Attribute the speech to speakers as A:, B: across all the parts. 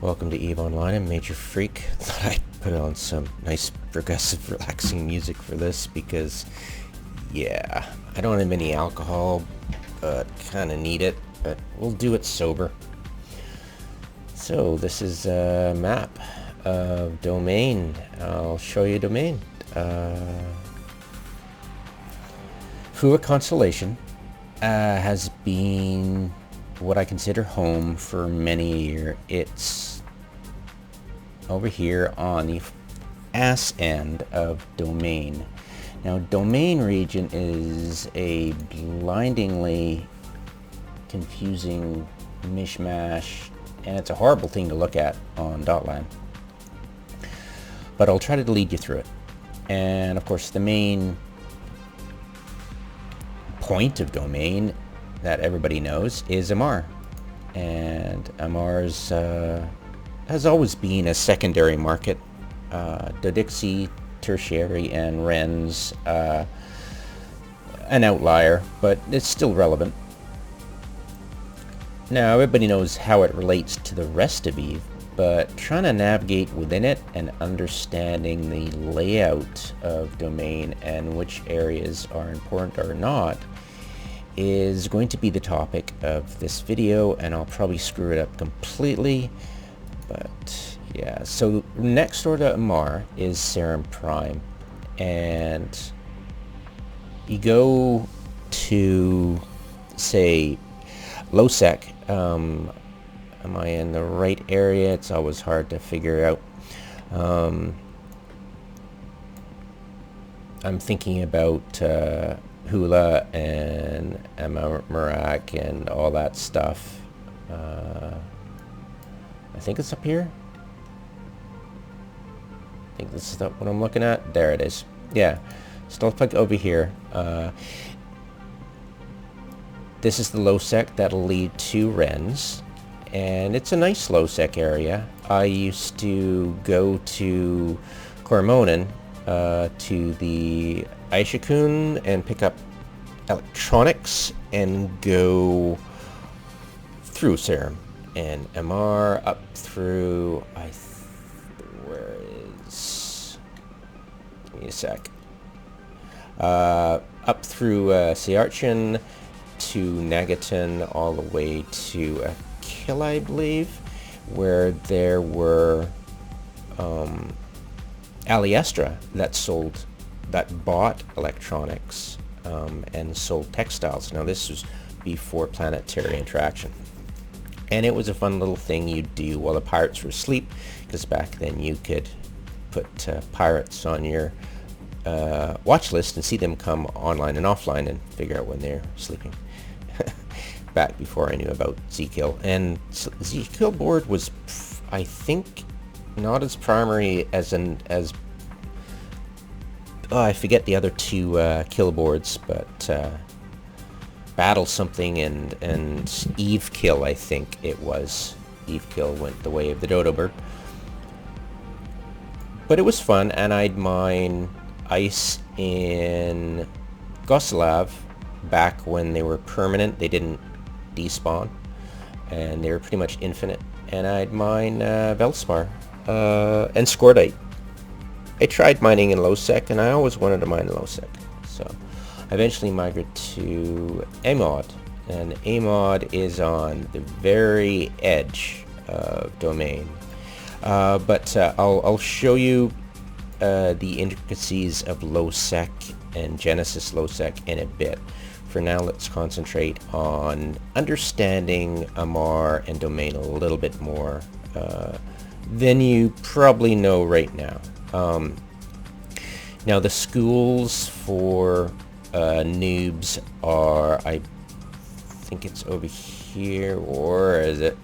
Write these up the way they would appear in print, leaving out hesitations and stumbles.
A: Welcome to EVE Online. I'm Major Freak. Thought I'd put on some nice progressive relaxing music for this because, yeah, I don't have any alcohol, but kind of need it, but we'll do it sober. So this is a map of domain. I'll show you domain. Thru constellation has been what I consider home for many a year. It's over here on the ass end of domain. Now, domain region is a blindingly confusing mishmash, and it's a horrible thing to look at on .land. But I'll try to lead you through it. And of course, the main point of domain that everybody knows is Amarr. And Amarr's has always been a secondary market. Dodixie, tertiary, and Ren's an outlier, but it's still relevant. Now, everybody knows how it relates to the rest of EVE, but trying to navigate within it and understanding the layout of domain and which areas are important or not is going to be the topic of this video, and I'll probably screw it up completely, but yeah. So next door to Amarr is Serum Prime, and you go to, say, lowsec. Am I in the right area? It's always hard to figure out. I'm thinking about Hula and Amarrian and all that stuff. I think it's up here. I think this is what I'm looking at. There it is. Yeah, stuff like over here. This is the lowsec that'll lead to Ren's, and it's a nice lowsec area. I used to go to Cormonen, to the Aishikun, and pick up electronics and go through Serum and Amarr up through where is, give me a sec, up through Siarchin to Nagaton, all the way to Kill, I believe, where there were Aliestra that bought electronics and sold textiles. Now, this was before planetary interaction, and it was a fun little thing you'd do while the pirates were asleep, because back then you could put pirates on your watch list and see them come online and offline and figure out when they're sleeping. Back before I knew about Zkill. And Zkill board was, I think, not as primary as I forget the other two kill boards, but Battle something and Eve Kill, I think it was. Eve Kill went the way of the dodo bird. But it was fun, and I'd mine ice in Goselav back when they were permanent. They didn't despawn, and they were pretty much infinite. And I'd mine Velspar and Scordite. I tried mining in lowsec, and I always wanted to mine in lowsec, so I eventually migrated to Amod, and Amod is on the very edge of domain. But I'll show you the intricacies of lowsec and Genesis lowsec in a bit. For now, let's concentrate on understanding Amarr and domain a little bit more than you probably know right now. Now, the schools for noobs are, I think it's over here, or is it?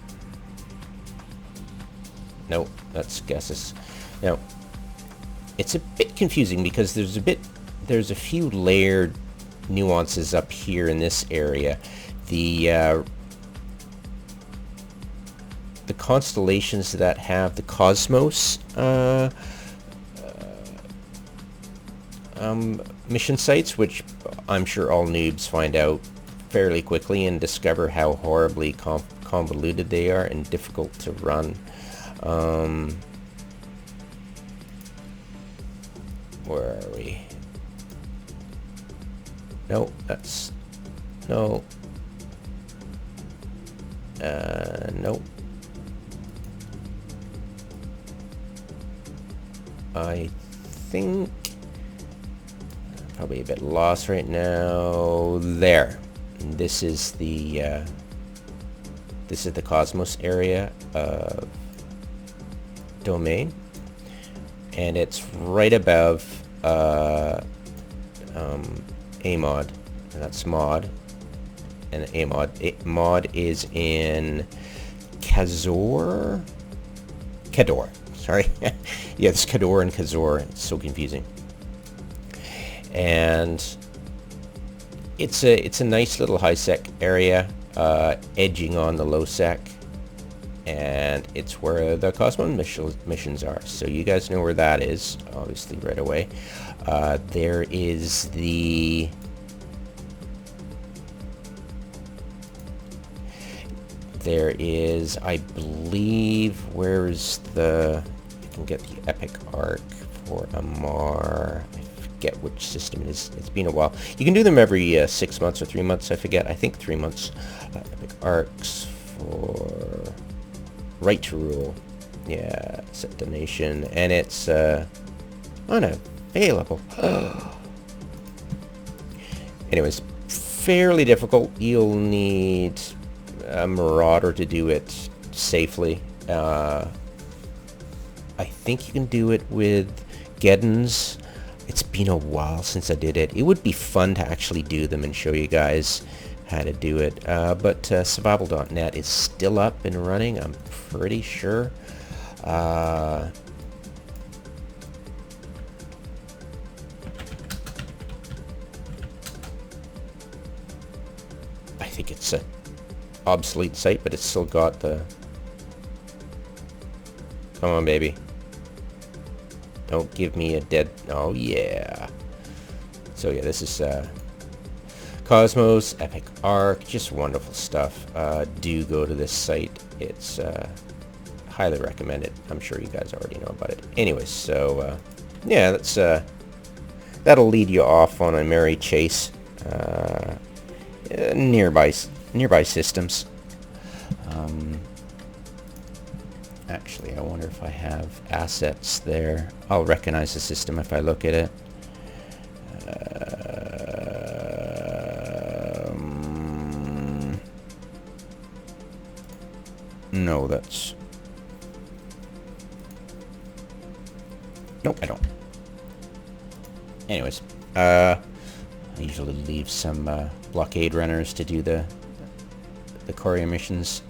A: No, that's guesses. Now, it's a bit confusing because there's a few layered nuances up here in this area. The constellations that have the cosmos mission sites, which I'm sure all noobs find out fairly quickly and discover how horribly convoluted they are and difficult to run. Where are we? No, that's... No. Nope. I think... Probably a bit lost right now. There. This is the Cosmos area of domain, and it's right above AMOD, and that's mod, and mod is in Khazor, sorry. Yeah, it's Khador and Khazor. It's so confusing. And it's a nice little high-sec area, edging on the low-sec, and it's where the Cosmo missions are. So you guys know where that is, obviously, right away. There is the... There is, I believe, where's the... You can get the epic arc for Amar. I forget which system it is. It's been a while. You can do them every 6 months or 3 months, I forget. I think 3 months. Epic arcs for right to rule. Yeah, set donation. And it's unavailable. Anyways, fairly difficult. You'll need a marauder to do it safely. I think you can do it with Geddons. It's been a while since I did it. It would be fun to actually do them and show you guys how to do it. But survival.net is still up and running, I'm pretty sure. I think it's an obsolete site, but it's still got the... Come on, baby. Don't give me a dead... Oh, yeah. So, yeah, this is Cosmos, Epic Arc, just wonderful stuff. Do go to this site. It's highly recommended. I'm sure you guys already know about it. Anyways, so, yeah, that's that'll lead you off on a merry chase. Nearby systems. Actually, I wonder if I have assets there. I'll recognize the system if I look at it. No, that's... Nope, I don't. Anyways, I usually leave some blockade runners to do the courier missions,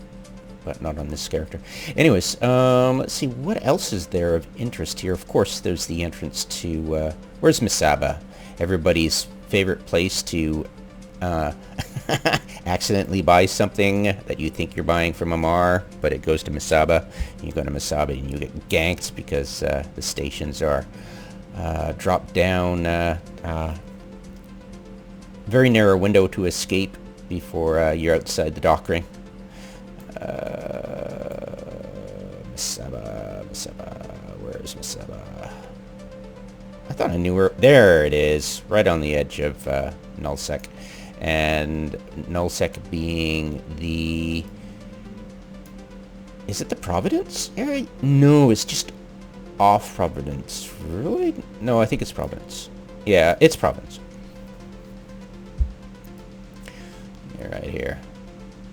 A: but not on this character. Anyways, let's see, what else is there of interest here? Of course, there's the entrance to, where's Misaba? Everybody's favorite place to accidentally buy something that you think you're buying from Amar, but it goes to Misaba. You go to Misaba and you get ganked because the stations are dropped down, very narrow window to escape before you're outside the dock ring. Misaba, where's Misaba? I thought I knew where... There it is, right on the edge of nullsec. And nullsec being the... Is it the Providence area? No, it's just off Providence. Really? No, I think it's Providence. Yeah, it's Providence. Yeah, right here.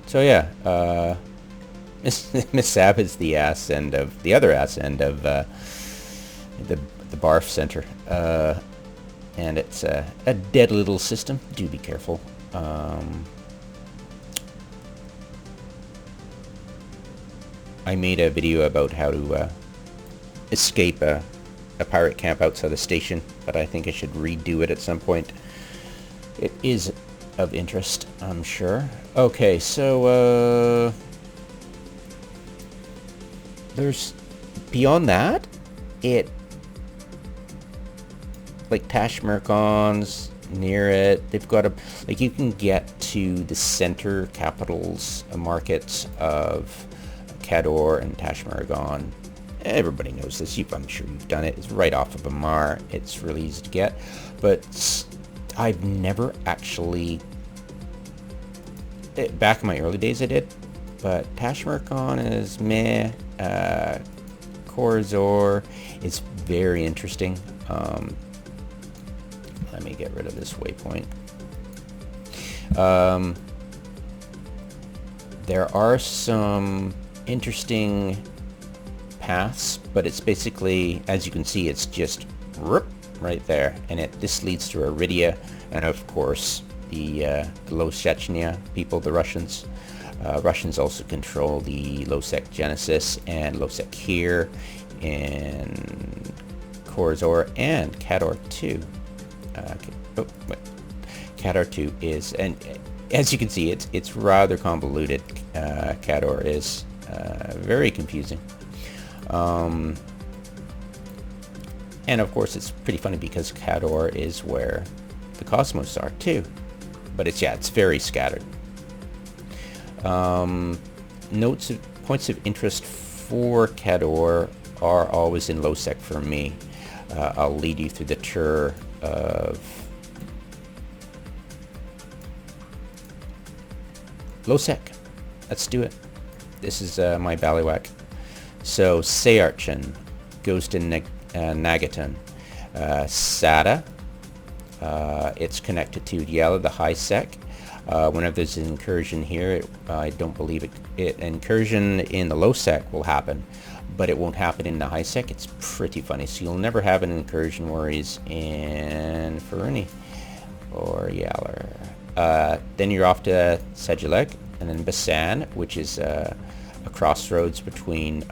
A: So yeah, Misaba is the ass end of... The other ass end of the Barf Center. And it's a dead little system. Do be careful. I made a video about how to escape a pirate camp outside the station, but I think I should redo it at some point. It is of interest, I'm sure. Okay, so there's beyond that, it like Tashmerkon's near it. They've got a, like, you can get to the center capitals markets of Khador and Tashmargon Everybody knows this. I'm sure you've done it. It's right off of Amar. It's really easy to get. But I've never actually... Back in my early days I did. But Tashmercon is meh. Corazor is very interesting. Let me get rid of this waypoint. There are some interesting paths, but it's basically, as you can see, it's just right there, and this leads to Aridia, and of course the lowsec people, the Russians. Russians also control the lowsec Genesis and lowsec here in Corazor and Khador 2. Khador 2 is, and as you can see, it's rather convoluted. Khador is very confusing. And of course it's pretty funny because Khador is where the Cosmos are too. But it's very scattered. Points of interest for Khador are always in lowsec for me. I'll lead you through the tour of lowsec. Let's do it. This is my Ballywhack. So Sayarchin goes to Nagaton. Sada, it's connected to Yella, the high sec. Whenever there's an incursion here, I don't believe incursion in the lowsec will happen, but it won't happen in the high sec. It's pretty funny. So you'll never have an incursion where he's in Feruni or Yaller. Then you're off to Sedulek, and then Basan, which is a crossroads between,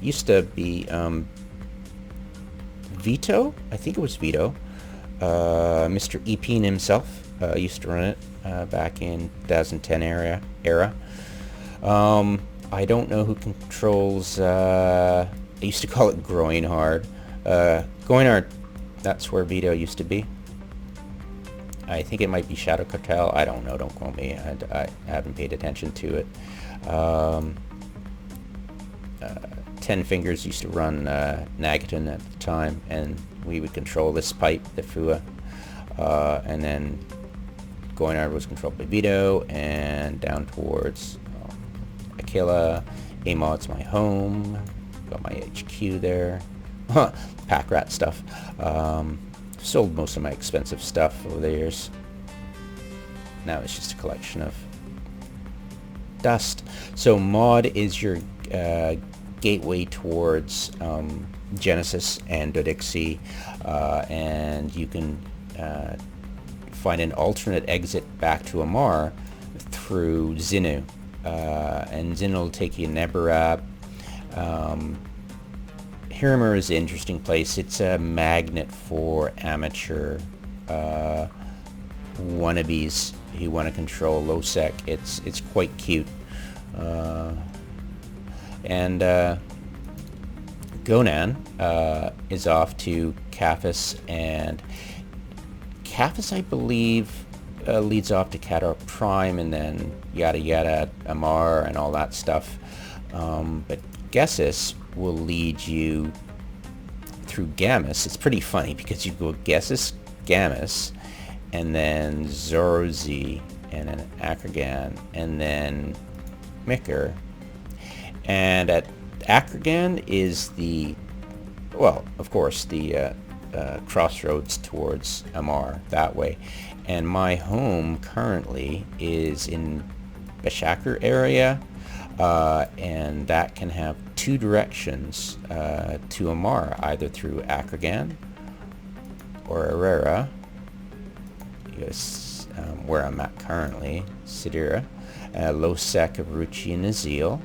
A: used to be Vito, I think it was Vito, Mr. Epine himself used to run it back in 2010 era. I don't know who controls, I used to call it Groinhard. Groinhard, that's where Vito used to be. I think it might be Shadow Cartel. I don't know. Don't quote me. I haven't paid attention to it. Ten Fingers used to run Nagaton at the time, and we would control this pipe, the Fua. And then Goinard was controlled by Vito, and down towards Aquila. Amod's my home. Got my HQ there. Pack rat stuff. Sold most of my expensive stuff over the years. Now it's just a collection of dust. So Mod is your gateway towards Genesis and Dodixie, and you can find an alternate exit back to Amar through Xinu, and Xinu will take you to Nebarab. Hirimer is an interesting place. It's a magnet for amateur wannabes who want to control lowsec. It's quite cute. And Gonan is off to Cafis, and Cafis, I believe, leads off to Khador Prime, and then yada yada, Amar, and all that stuff. But Gessis will lead you through Gammas. It's pretty funny because you go Gessis, Gammas, and then Zorzi, and then Akragan, and then Mikr. And at Akragan is the, well, of course, the crossroads towards Amar that way. And my home currently is in Bashakir area, and that can have two directions to Amar, either through Akragan or Herrera, where I'm at currently, Sidira, lowsec of Ruchi and Azil,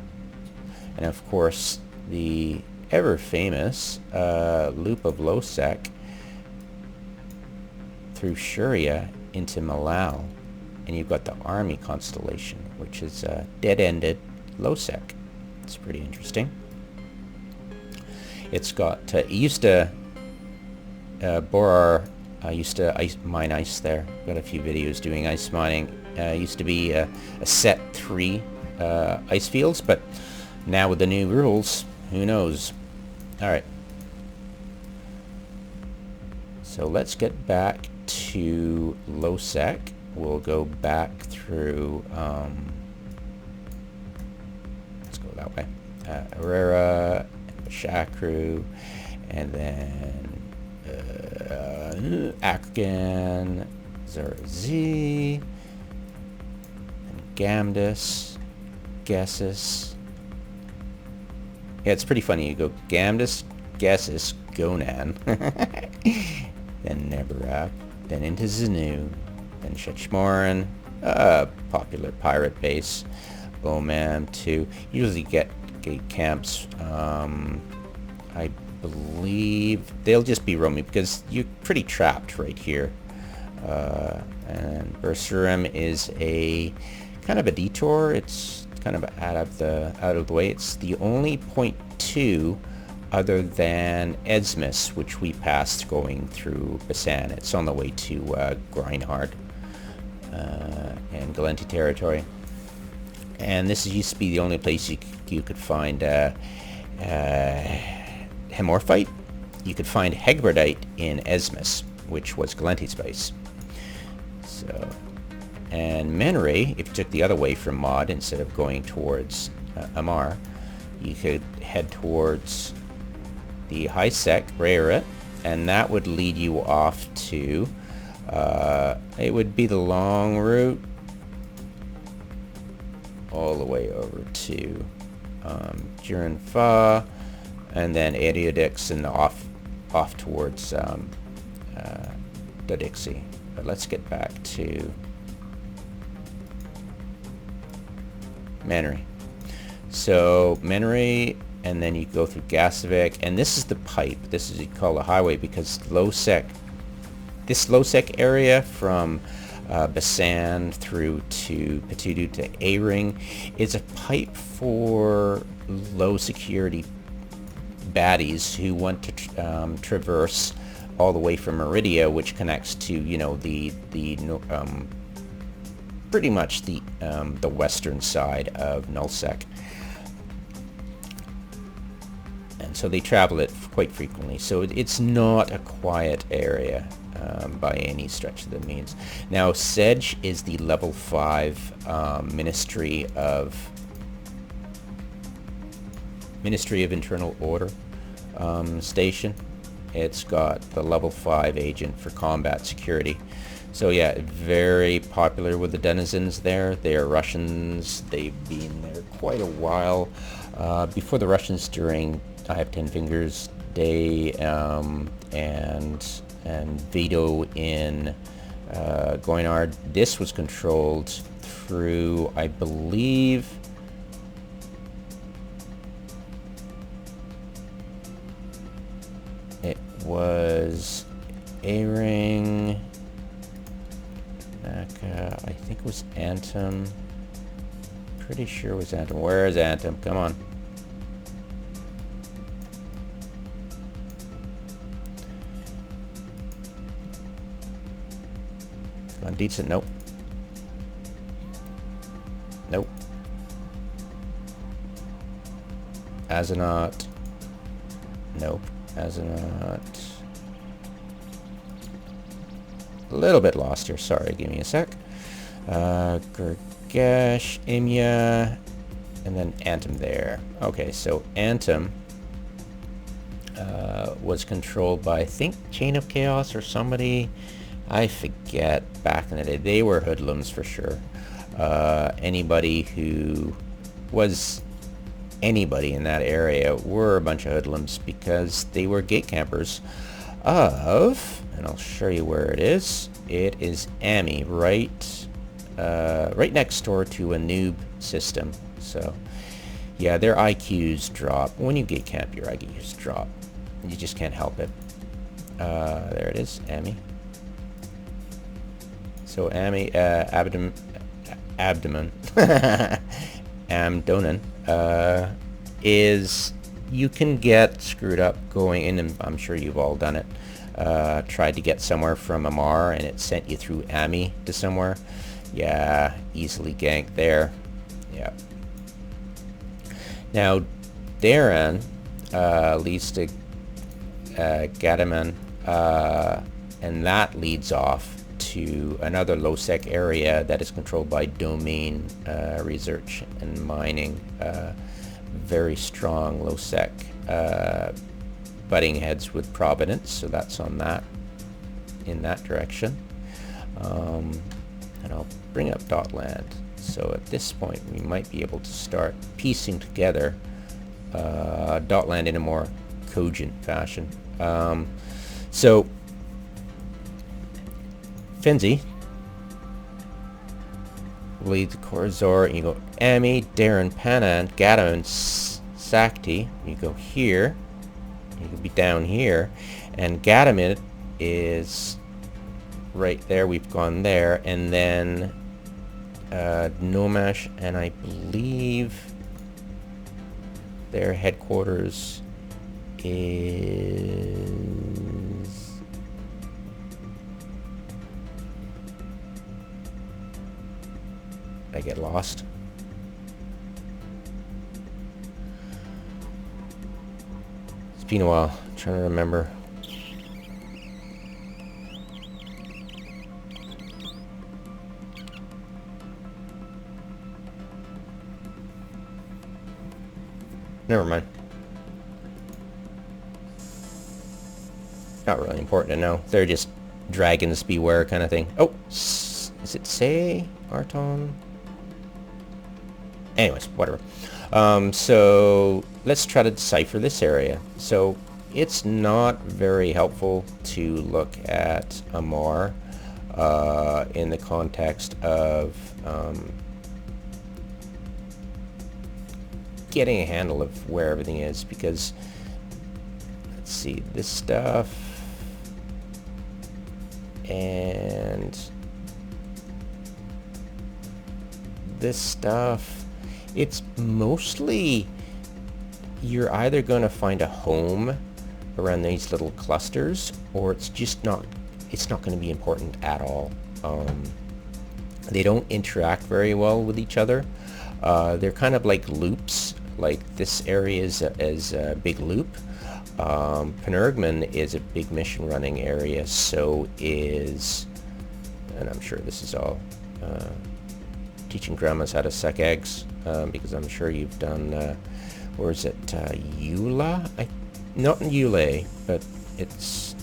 A: and of course the ever-famous loop of lowsec through Shuria into Malal, and you've got the Army constellation, which is dead-ended lowsec. It's pretty interesting. It's got, used to, Borar, used to mine ice there. Got a few videos doing ice mining. Used to be a set 3 ice fields, but now with the new rules, who knows? Alright. So let's get back to lowsec. We'll go back through, let's go that way. Aurora, Shakru, and then Amarrian, Zarazi, and Gamdus, Gessis. Yeah, it's pretty funny. You go Gamdus, Gessis, Gonan, then Neberak, then into Zenu, then Shechmoran, popular pirate base, Oman too. Usually get camps. I believe they'll just be roaming because you're pretty trapped right here. And Bersurum is a kind of a detour. It's kind of out of the way. It's the only point 2 other than Esmus, which we passed going through Basan. It's on the way to Grindhard and Galenti territory. And this used to be the only place you could find Hemorphite. You could find Hegbardite in Esmus, which was Galenti's base. So, and Menre, if you took the other way from Mod instead of going towards Amar, you could head towards the High Sec, Rairet, and that would lead you off to, it would be the long route all the way over to Jiren Fa, and then Aridia and off towards Dodixie. But let's get back to Menre. So Menre, and then you go through Gasavik, and this is the pipe. This is called a highway because this lowsec area from Basan through to Petudu to A-Ring is a pipe for low security baddies who want to traverse all the way from Aridia, which connects to, you know, the pretty much the western side of nullsec. And so they travel it quite frequently. So it's not a quiet area by any stretch of the means. Now, Sedge is the level 5 Ministry of Internal Order station. It's got the level 5 agent for combat security. So yeah, very popular with the denizens there. They are Russians. They've been there quite a while. Before the Russians, during I Have 10 Fingers Day and Veto in Goinard, this was controlled through, I believe, it was A-Ring, I think it was Antum. Pretty sure it was Antum. Where is Antum? Come on. Come on, decent. Nope. Nope. Azanaut. Nope. Azanaut. A little bit lost here. Sorry, give me a sec. Gurgesh, Imya, and then Antum there. Okay, so Antum was controlled by, I think, Chain of Chaos or somebody. I forget. Back in the day, they were hoodlums for sure. Anybody who was anybody in that area were a bunch of hoodlums because they were gate campers of, and I'll show you where it is. It is Ami, right next door to a noob system. So yeah, their IQs drop. When you gate camp, your IQs drop. You just can't help it. There it is, Ami. So Ami, Abdomen, Amdonan, is, you can get screwed up going in, and I'm sure you've all done it. Tried to get somewhere from Amar and it sent you through Ami to somewhere. Yeah, easily ganked there. Yeah. Now, Darren, leads to Gadaman, and that leads off to another lowsec area that is controlled by domain research and mining. Very strong lowsec, butting heads with Providence, so that's on that, in that direction. And I'll bring up dotland. So at this point we might be able to start piecing together dotland in a more cogent fashion. So Finzi leads Corazor, you go Ami, Darren, Panan, Gadon, Sakti, you go here, you can be down here, and Gadamit is right there, we've gone there, and then Nomash, and I believe their headquarters is... I get lost. It's been a while. I'm trying to remember. Never mind. Not really important to know. They're just dragons beware kind of thing. Oh, is it say Arton? Anyways, whatever. So let's try to decipher this area. So it's not very helpful to look at Amar in the context of getting a handle of where everything is, because let's see, this stuff and this stuff, it's mostly you're either going to find a home around these little clusters, or it's just not, it's not going to be important at all. They don't interact very well with each other. They're kind of like loops. Like this area is a big loop. Penurgman is a big mission running area, so is, and I'm sure this is all teaching grandmas how to suck eggs, because I'm sure you've done, where is it, Eula? Not Eula, but it's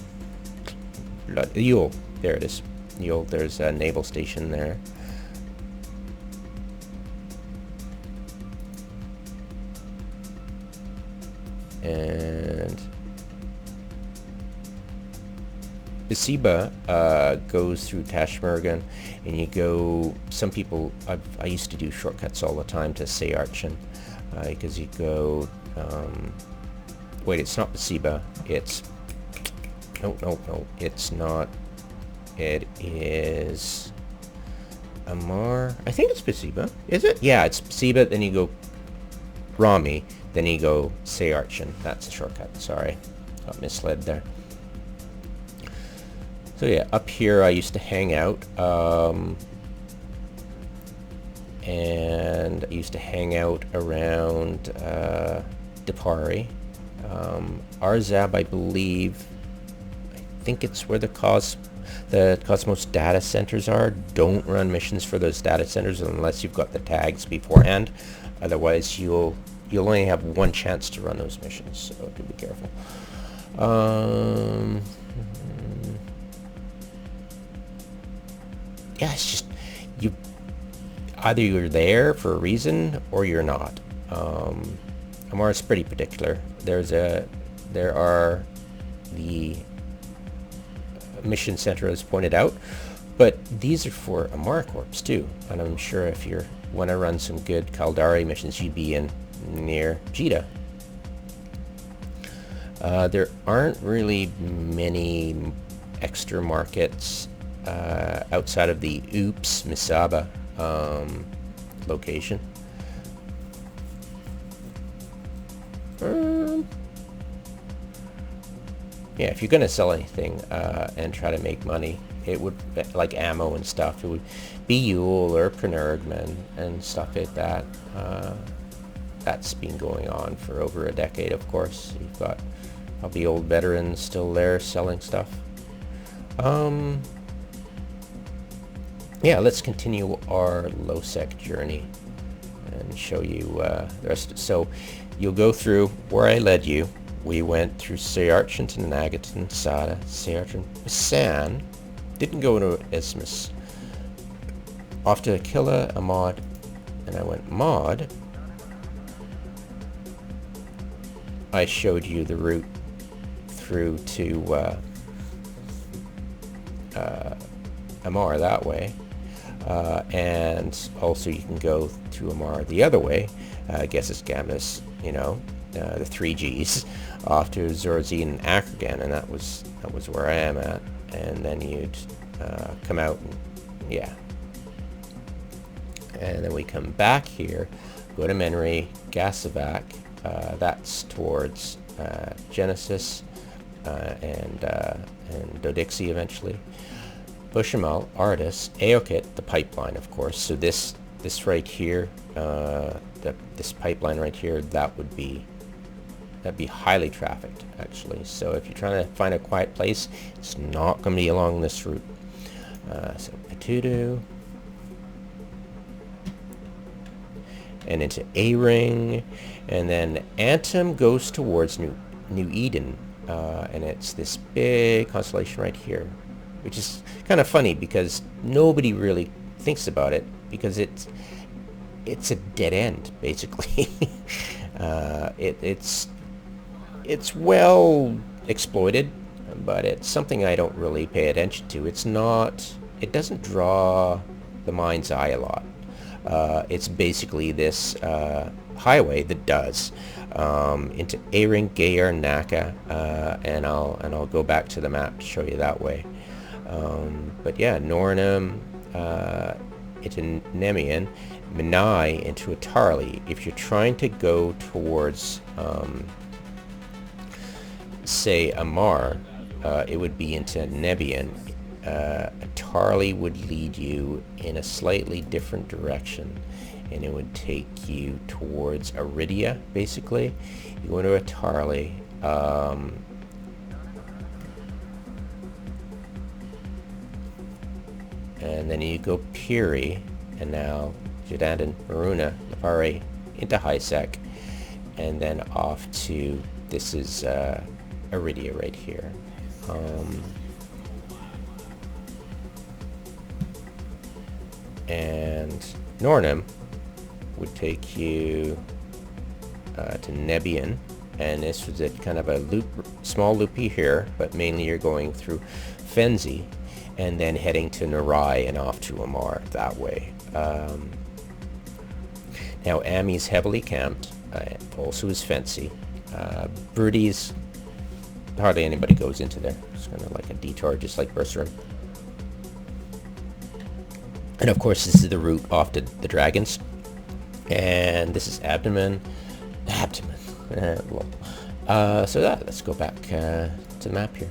A: Yule. There it is. Yule, there's a naval station there. And Bisiba goes through Tashmergan, and you go, some people, I used to do shortcuts all the time to Sayarchin, because you go, wait, it's not Bisiba, it's, no, it's not, it is Amar, I think it's Bisiba, is it? Yeah, it's Bisiba, then you go Rami, then you go Sayarchin. That's a shortcut, sorry, got misled there. So yeah, up here I used to hang out, and I used to hang out around Dipari. Arzab, I believe, I think it's where the Cosmos data centers are. Don't run missions for those data centers unless you've got the tags beforehand. Otherwise, you'll only have one chance to run those missions, so do be careful. Yeah, it's just, either you're there for a reason or you're not. Amar is pretty particular. There are the mission center as pointed out, but these are for Amar Corps too, and I'm sure if you want to run some good Kaldari missions, you'd be in near Jita. There aren't really many extra markets outside of the Oops Misaba location. Yeah, if you're gonna sell anything and try to make money, it would, like ammo and stuff, it would be Yule or Penurgman and stuff like that. that's been going on for over a decade, of course. You've got probably old veterans still there selling stuff. Yeah, let's continue our lowsec journey and show you the rest. So you'll go through where I led you. We went through Sayarchant and Nagaton, Sada, Sayarchant, San, didn't go into Isthmus, off to Aquila, Amad, and I went Mod. I showed you the route through to Amar that way, and also you can go to Amar the other way. I guess it's Gamnus, you know, the 3Gs, off to Zorzine and Akragan, and that was where I am at. And then you'd come out, and yeah. And then we come back here, go to Menri, Gasavac, that's towards Genesis and Dodixie eventually. Bushamal, Ardis, Aokit, the pipeline, of course. So this right here, this pipeline right here, that'd be highly trafficked, actually. So if you're trying to find a quiet place, it's not going to be along this route. So Patudu, and into A-Ring, and then Antum goes towards New Eden, and it's this big constellation right here, which is kind of funny because nobody really thinks about it, because it's a dead end, basically. It's well exploited, but it's something I don't really pay attention to. It doesn't draw the mind's eye a lot. It's basically this highway that does into A-Ring, Gayar, Naka, and I'll go back to the map to show you that way. But yeah, Nornum into Nemian, Menai into Atarli. If you're trying to go towards say Amar, it would be into Nebian. Atarli would lead you in a slightly different direction, and it would take you towards Aridia, basically. You go into Atarli, and then you go Piri, and now Jadandan, Maruna, Lapare, into Hisec, and then off to, this is Aridia right here. And Nornum would take you to Nebian, and this was a kind of a loop, small loopy here, but mainly you're going through Fenzi, and then heading to Narai and off to Amar that way. Now Ami's heavily camped, also is Fency. Broodies, hardly anybody goes into there. It's kind of like a detour, just like Berserim. And of course this is the route off to the Dragons. And this is Abdomen. So let's go back to the map here.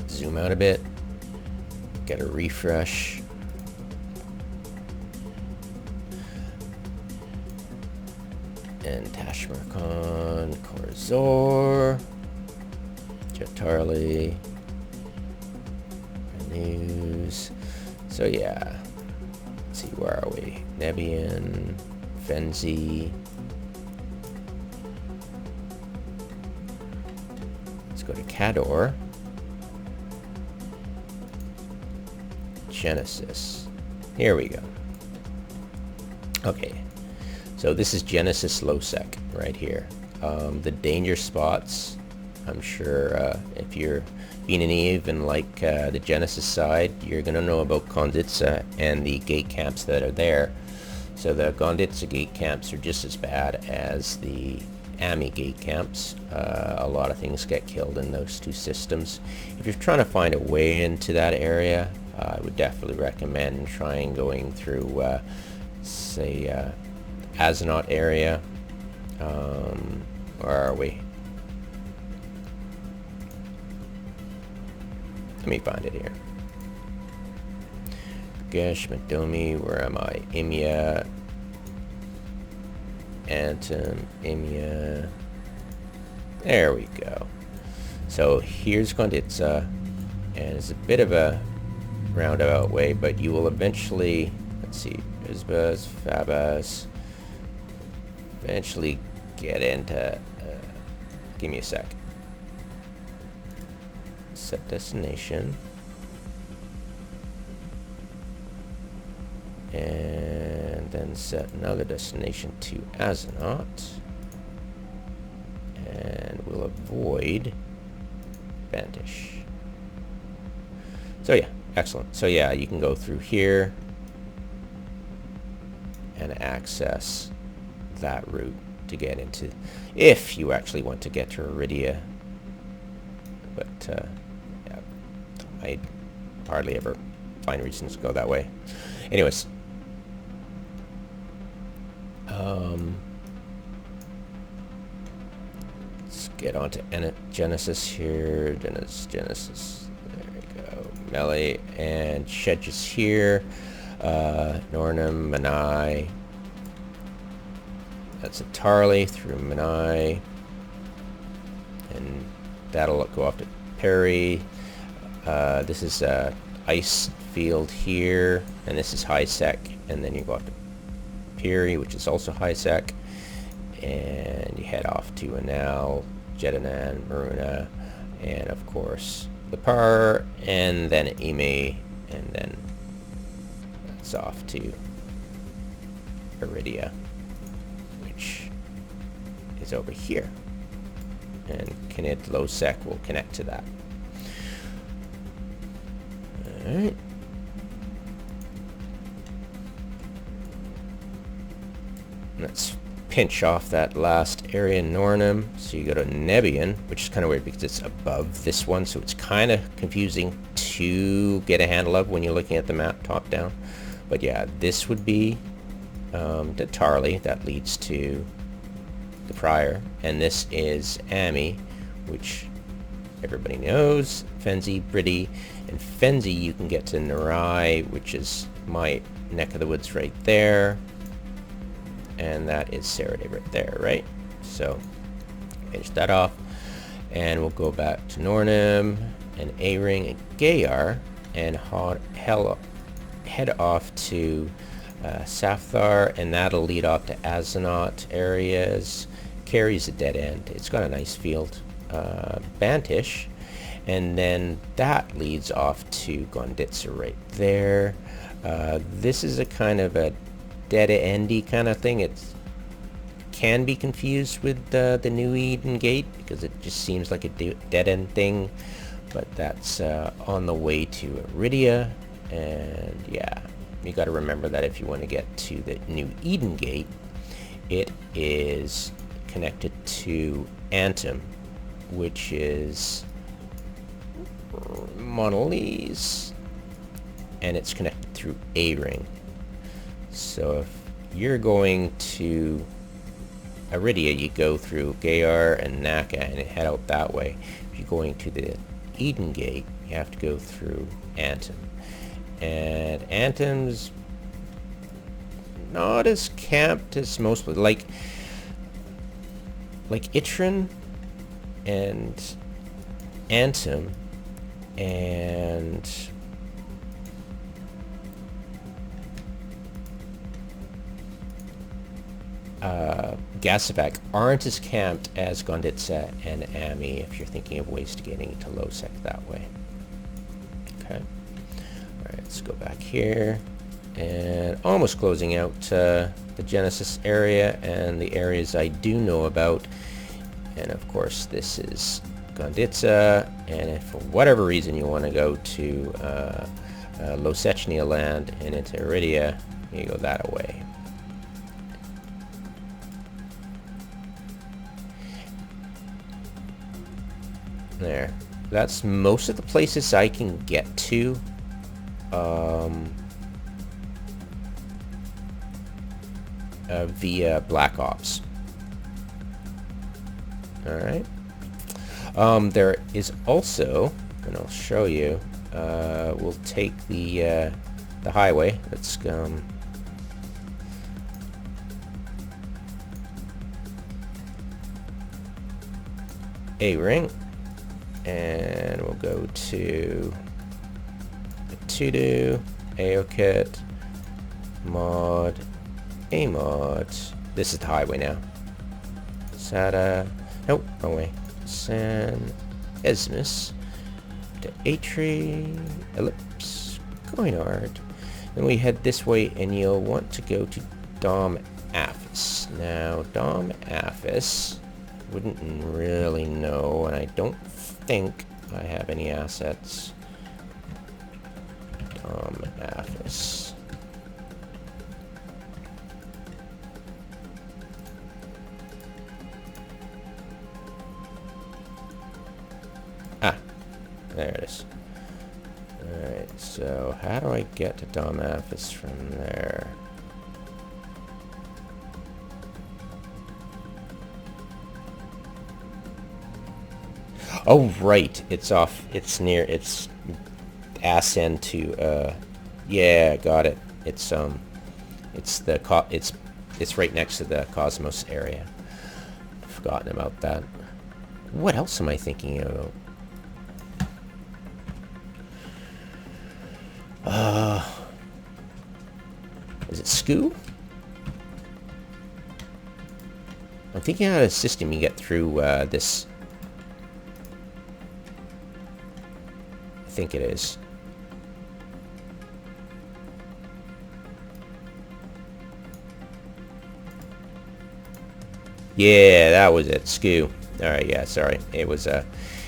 A: Zoom out a bit. Get a refresh. And Tashmarkon, Korzor, Jatarli, News. So yeah, let's see, where are we? Nebian, Fenzi. Let's go to Cador. Genesis. Here we go. Okay, so this is Genesis lowsec right here. The danger spots, I'm sure if you're being an Eve and like the Genesis side, you're going to know about Konditsa and the gate camps that are there. So the Konditsa gate camps are just as bad as the Ami gate camps. A lot of things get killed in those two systems. If you're trying to find a way into that area, I would definitely recommend trying going through, say, Azenot area. Where are we? Let me find it here. Gesh, Madomi, where am I? Imia, Antum, Imia. There we go. So here's Gonditza, and it's a bit of a roundabout way, but you will eventually, let's see, Isbas, Fabas, eventually get into, give me a sec. Set destination. And then set another destination to Azenot. And we'll avoid Bantish. So yeah, excellent. So yeah, you can go through here and access that route to get into, if you actually want to get to Aridia. But yeah, I hardly ever find reasons to go that way. Anyways, let's get on to Genesis here. Genesis. There we go. Melee and Shedges here. Nornum, Manai. That's a Tarly through Manai. And that'll go off to Perry. This is ice field here, and this is high sec, and then you go off to Perry, which is also high sec, and you head off to Anal, Jetanan, Maruna, and of course Lepar, and then Ime, and then that's off to Aridia, which is over here, and Kinid lowsec will connect to that. Alright. Let's pinch off that last area in Nornum. So you go to Nebian, which is kind of weird because it's above this one, so it's kind of confusing to get a handle of when you're looking at the map top down. But yeah, this would be the Tarly that leads to the Prior, and this is Ami, which everybody knows. Fenzi, Briddy, and Fenzi you can get to Narai, which is my neck of the woods right there. And that is Sarade right there, right? So finish that off, and we'll go back to Nornum and A-Ring and Gayar, and head off to Safthar, and that'll lead off to Azenot areas. Carries a dead end. It's got a nice field. Bantish, and then that leads off to Gonditza right there. This is a kind of a dead-endy kind of thing. It can be confused with the New Eden Gate because it just seems like a dead-end thing, but that's on the way to Aridia. And yeah, you got to remember that if you want to get to the New Eden Gate, it is connected to Antum, which is Monolese, and it's connected through A-Ring. So if you're going to Aridia, you go through Gayar and Naka and head out that way. If you're going to the Eden Gate, you have to go through Antum. And Antum's not as camped as most, like Itran and Antum and Gasavac aren't as camped as Gonditza and Ami if you're thinking of ways to getting to lowsec that way. Okay. Alright, let's go back here. And almost closing out the Genesis area and the areas I do know about. And of course this is Gonditza, and if for whatever reason you want to go to Losechnia land and into Aridia, you go that way. There. That's most of the places I can get to. Via Black Ops. Alright. There is also, and I'll show you, we'll take the the highway. Let's A ring, and we'll go to to-do, AOKit, mod, A mod. This is the highway now. SATA, nope, wrong way. San Esmus to Atri, ellipse, Goinard. Then we head this way, and you'll want to go to Dom Affis. Now, Dom Affis, wouldn't really know, and I don't think I have any assets. Dom Affis. Ah, there it is. Alright, so how do I get to Dom Affis from there? Oh, right. It's off. It's near. It's ass end to. Yeah, got it. It's the it's right next to the Cosmos area. I've forgotten about that. What else am I thinking about? Is it SKU? I'm thinking out of the system you get through this. I think it is. Yeah, that was it. SKU. All right. Yeah. Sorry. It was a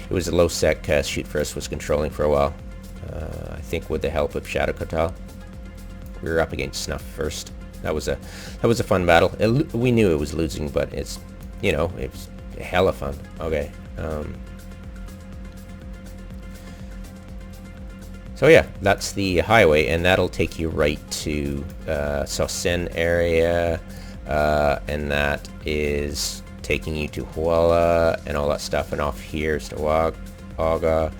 A: lowsec shoot first was controlling for a while. I think with the help of Shadow Kotal. We were up against Snuff first. That was a fun battle. We knew it was losing, but it's, you know, it was hella fun. Okay. So yeah, that's the highway, and that'll take you right to Saucen area, and that is taking you to Huala and all that stuff, and off here is to Aga,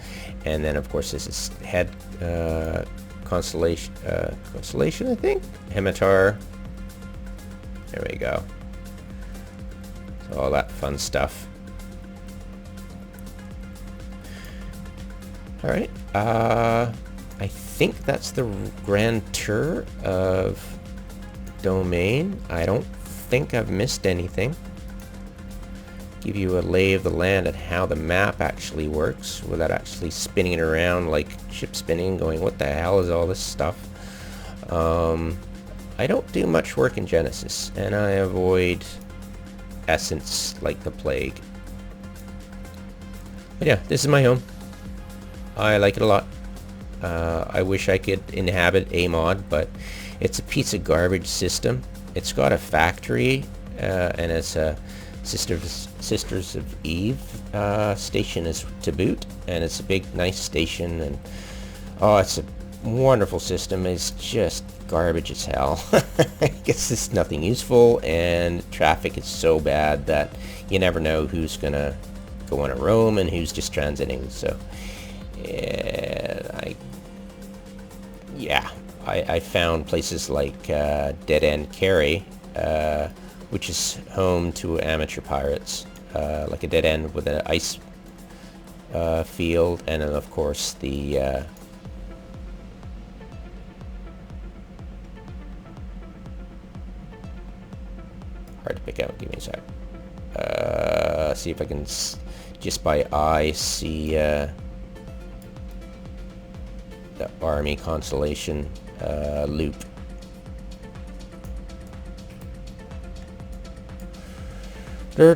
A: and then of course this is head constellation, I think, Hematar. There we go. So all that fun stuff. All right. I think that's the grand tour of Domain. I don't think I've missed anything. Give you a lay of the land and how the map actually works without actually spinning it around like ship spinning, going, what the hell is all this stuff? I don't do much work in Genesis, and I avoid Essence like the plague. But yeah, this is my home. I like it a lot. I wish I could inhabit a mod, but it's a piece of garbage system. It's got a factory, and it's a Sisters of Eve station is to boot, and it's a big, nice station, and oh, it's a wonderful system. It's just garbage as hell. I guess it's nothing useful, and traffic is so bad that you never know who's gonna go on a roam and who's just transiting. So I found places like Dead End Carry, which is home to amateur pirates, like a dead end with an ice field, and then of course the hard to pick out. Give me a sec. See if I can just by eye see the Army Constellation loop. No.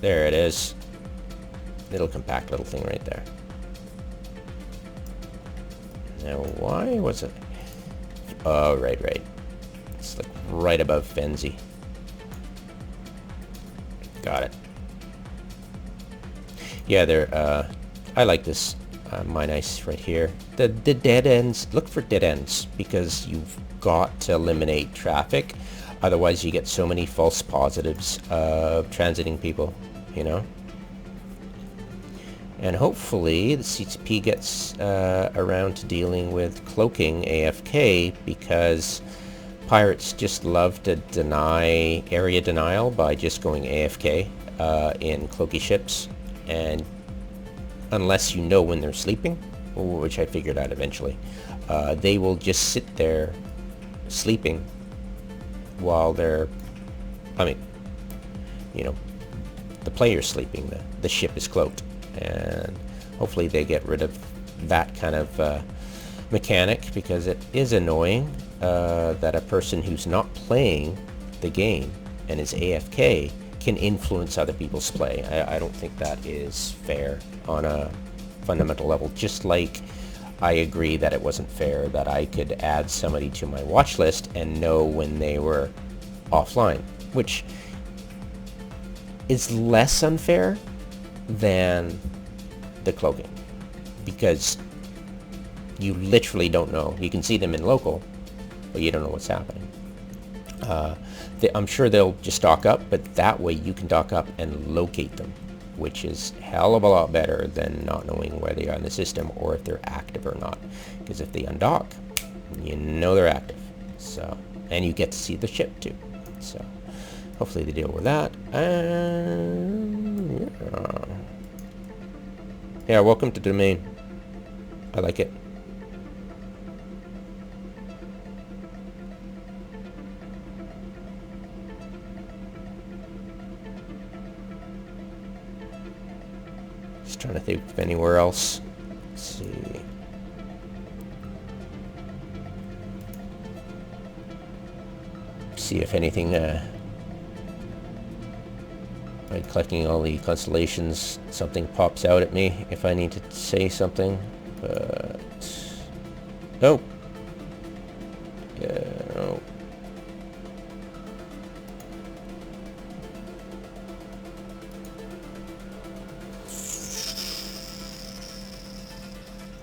A: There it is. Little compact little thing right there. Now, why was it? Oh, right. It's like right above Fenzi. Got it. Yeah, there. I like this. Mine ice right here. The dead ends. Look for dead ends because you've got to eliminate traffic. Otherwise, you get so many false positives of transiting people, you know? And hopefully the CCP gets around to dealing with cloaking AFK, because pirates just love to deny area denial by just going AFK in cloaky ships, and unless you know when they're sleeping, which I figured out eventually, they will just sit there sleeping while they're, I mean, you know, the player's sleeping, the ship is cloaked. And hopefully they get rid of that kind of mechanic, because it is annoying that a person who's not playing the game and is AFK can influence other people's play. I don't think that is fair on a fundamental level. Just like I agree that it wasn't fair that I could add somebody to my watch list and know when they were offline, which is less unfair than the cloaking, because you literally don't know. You can see them in local, but you don't know what's happening. I'm sure they'll just dock up, but that way you can dock up and locate them, which is hell of a lot better than not knowing where they are in the system or if they're active or not. Because if they undock, you know they're active. So, and you get to see the ship too. So hopefully they deal with that. Yeah, welcome to Domain. I like it. Just trying to think of anywhere else. Let's see. See if anything, by collecting all the constellations, something pops out at me if I need to say something, but nope. Yeah, no.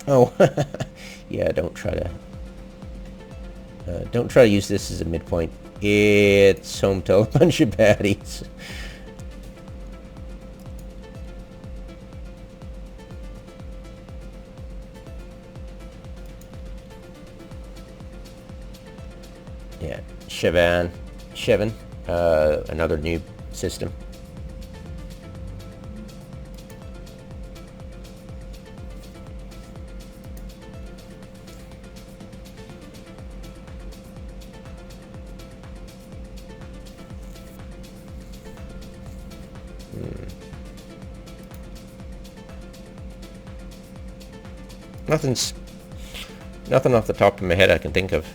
A: Oh, yeah, don't try to use this as a midpoint. It's home to a bunch of baddies. Yeah, Shevin, another new system. Nothing off the top of my head I can think of.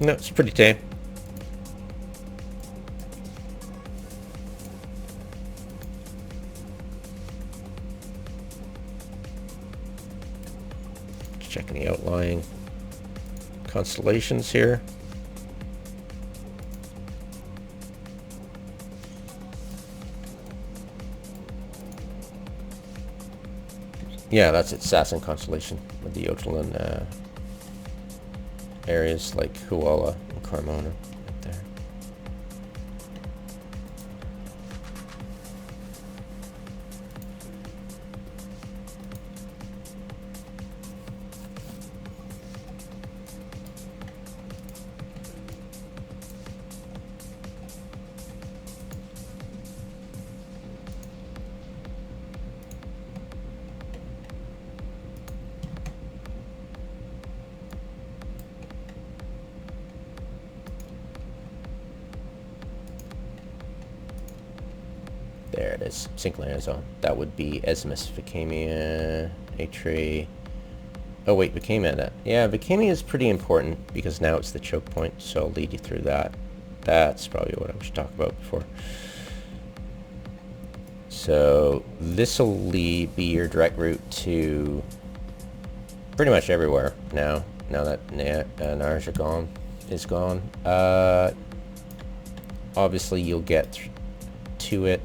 A: No, it's pretty tame. Checking the outlying constellations here. Yeah, that's it. Assassin constellation with the Jotunland areas like Huala and Carmona right there. There it is, Sinq Laison. That would be Esmus, Vicamia, Atre. Oh wait, Vicamia. Yeah, Vicamia is pretty important because now it's the choke point, so I'll lead you through that. That's probably what I should talk about before. So this will be your direct route to pretty much everywhere now. Now that Nars is gone. Obviously, you'll get to it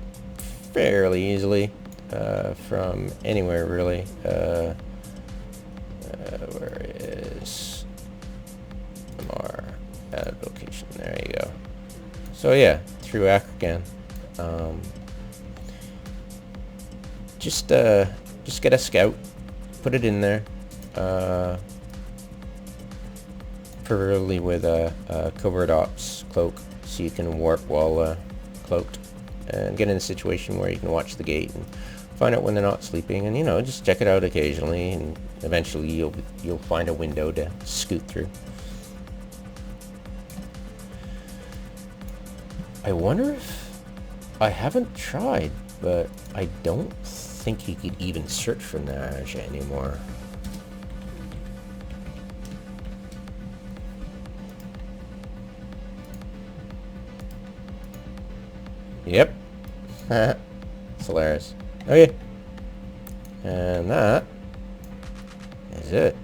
A: fairly easily from anywhere, really. Where is Amar? Add location. There you go. So yeah, through Amarrian. Just get a scout, put it in there, preferably with a covert ops cloak, so you can warp while cloaked, and get in a situation where you can watch the gate and find out when they're not sleeping, and just check it out occasionally, and eventually you'll find a window to scoot through. I wonder if I haven't tried, but I don't think you could even search for Naj anymore. Yep. It's hilarious. Okay. And that is it.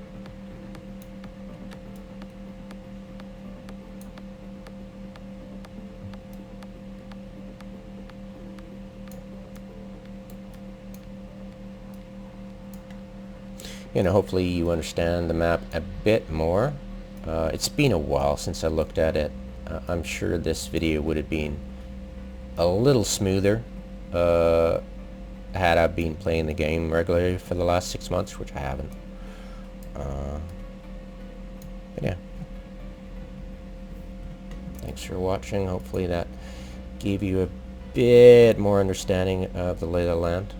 A: Hopefully you understand the map a bit more. It's been a while since I looked at it. I'm sure this video would have been a little smoother had I been playing the game regularly for the last 6 months, which I haven't. But yeah. Thanks for watching. Hopefully that gave you a bit more understanding of the lay of the land.